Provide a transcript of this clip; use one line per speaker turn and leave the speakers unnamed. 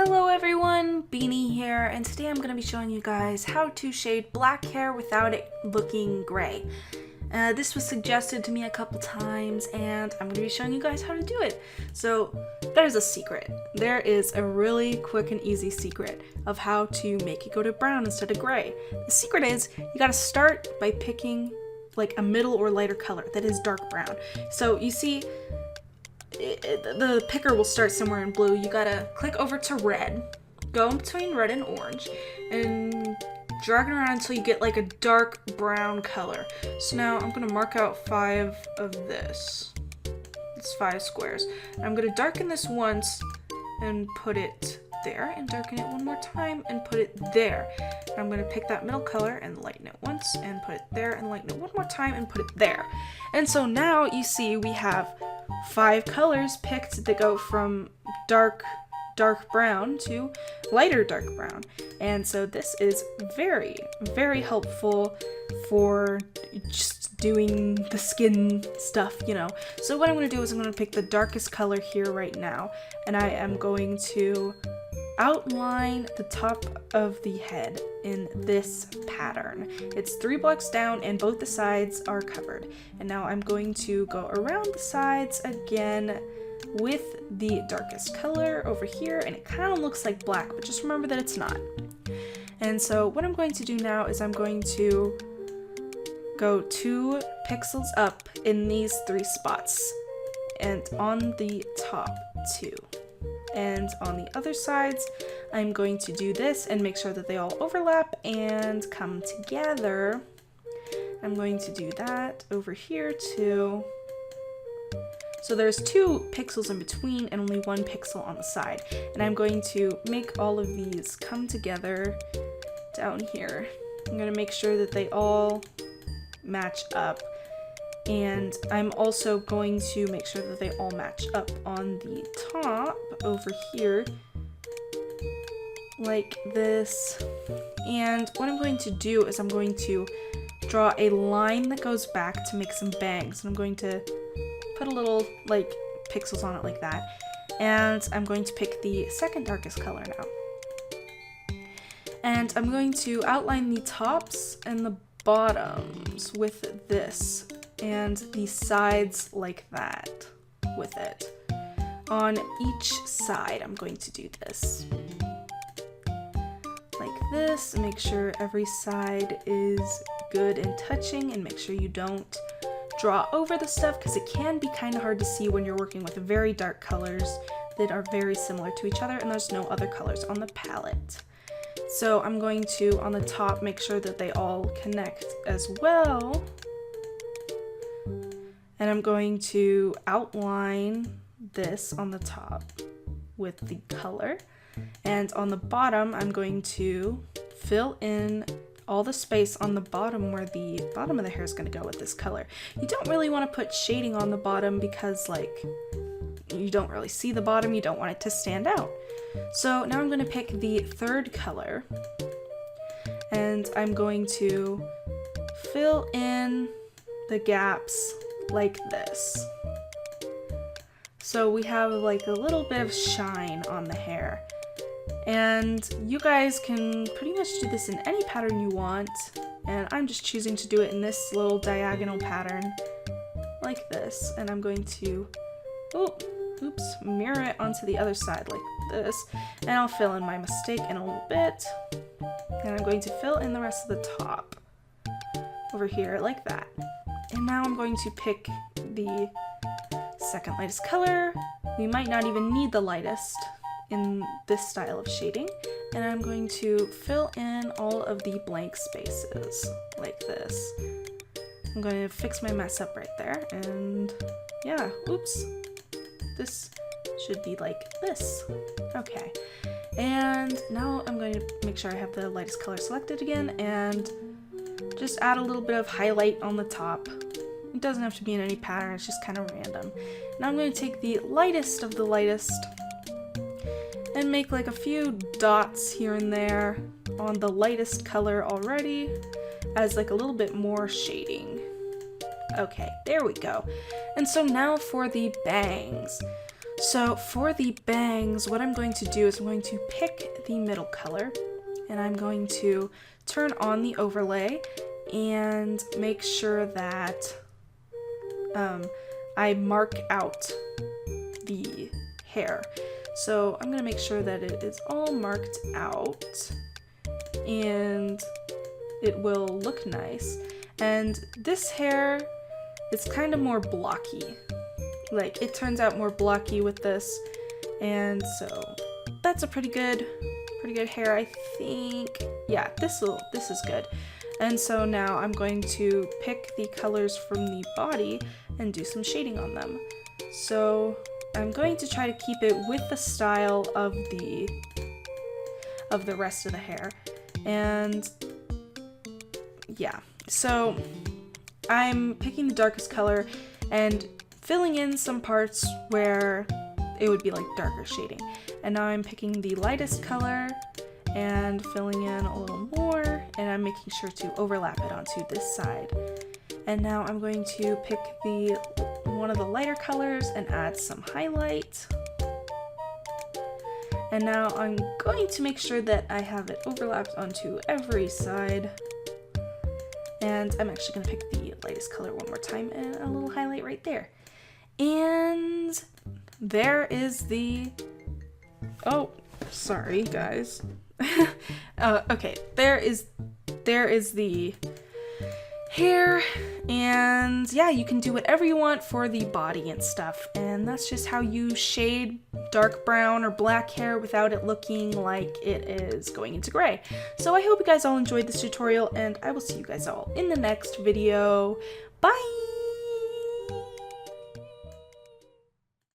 Hello everyone, Beanie here, and today I'm going to be showing you guys how to shade black hair without it looking gray. This was suggested to me a couple times, and I'm going to be showing you guys how to do it. So there's a secret. There is a really quick and easy secret of how to make it go to brown instead of gray. The secret is you got to start by picking like a middle or lighter color that is dark brown. So you see, the picker will start somewhere in blue. You gotta click over to red, go in between red and orange, and drag it around until you get like a dark brown color. So now I'm gonna mark out 5 of this. It's 5 squares. I'm gonna darken this once and put it there, and darken it one more time and put it there. And I'm gonna pick that middle color and lighten it once and put it there, and lighten it one more time and put it there. And so now you see we have 5 colors picked that go from dark brown to lighter dark brown. And so this is very, very helpful for just doing the skin stuff, you know. So what I'm going to do is I'm going to pick the darkest color here right now, and I am going to outline the top of the head in this pattern. It's 3 blocks down and both the sides are covered. And now I'm going to go around the sides again with the darkest color over here, and it kind of looks like black, but just remember that it's not. And so what I'm going to do now is I'm going to go 2 pixels up in these 3 spots, and on the top 2. And on the other sides, I'm going to do this and make sure that they all overlap and come together. I'm going to do that over here too. So there's 2 pixels in between and only 1 pixel on the side. And I'm going to make all of these come together down here. I'm going to make sure that they all match up. And I'm also going to make sure that they all match up on the top over here, like this. And what I'm going to do is I'm going to draw a line that goes back to make some bangs. And I'm going to put a little like pixels on it like that. And I'm going to pick the second darkest color now. And I'm going to outline the tops and the bottoms with this, and the sides like that with it. On each side, I'm going to do this. Like this, make sure every side is good and touching, and make sure you don't draw over the stuff, because it can be kind of hard to see when you're working with very dark colors that are very similar to each other, and there's no other colors on the palette. So I'm going to, on the top, make sure that they all connect as well. And I'm going to outline this on the top with the color. And on the bottom, I'm going to fill in all the space on the bottom where the bottom of the hair is going to go with this color. You don't really want to put shading on the bottom because, like, you don't really see the bottom. You don't want it to stand out. So now I'm going to pick the third color. And I'm going to fill in the gaps like this. So we have like a little bit of shine on the hair. And you guys can pretty much do this in any pattern you want. And I'm just choosing to do it in this little diagonal pattern like this. And I'm going to, mirror it onto the other side like this. And I'll fill in my mistake in a little bit. And I'm going to fill in the rest of the top over here like that. And now I'm going to pick the second lightest color. We might not even need the lightest in this style of shading. And I'm going to fill in all of the blank spaces like this. I'm going to fix my mess up right there. And yeah, oops. This should be like this. Okay. And now I'm going to make sure I have the lightest color selected again and just add a little bit of highlight on the top. It doesn't have to be in any pattern, it's just kind of random. Now I'm going to take the lightest of the lightest and make like a few dots here and there on the lightest color already as like a little bit more shading. Okay, there we go. And so now for the bangs. So for the bangs, what I'm going to do is I'm going to pick the middle color and I'm going to turn on the overlay and make sure that I mark out the hair. So I'm gonna make sure that it is all marked out and it will look nice. And this hair is kind of more blocky. Like, it turns out more blocky with this, and so that's a pretty good hair, I think. Yeah, this is good. And so now I'm going to pick the colors from the body and do some shading on them. So I'm going to try to keep it with the style of the rest of the hair. And yeah, so I'm picking the darkest color and filling in some parts where it would be like darker shading. And now I'm picking the lightest color and filling in a little more, and I'm making sure to overlap it onto this side. And now I'm going to pick one of the lighter colors and add some highlight. And now I'm going to make sure that I have it overlapped onto every side. And I'm actually going to pick the lightest color one more time and a little highlight right there. And there is the... Oh, sorry guys. Okay, there is the hair, and yeah, you can do whatever you want for the body and stuff, and that's just how you shade dark brown or black hair without it looking like it is going into gray. So I hope you guys all enjoyed this tutorial, and I will see you guys all in the next video. Bye!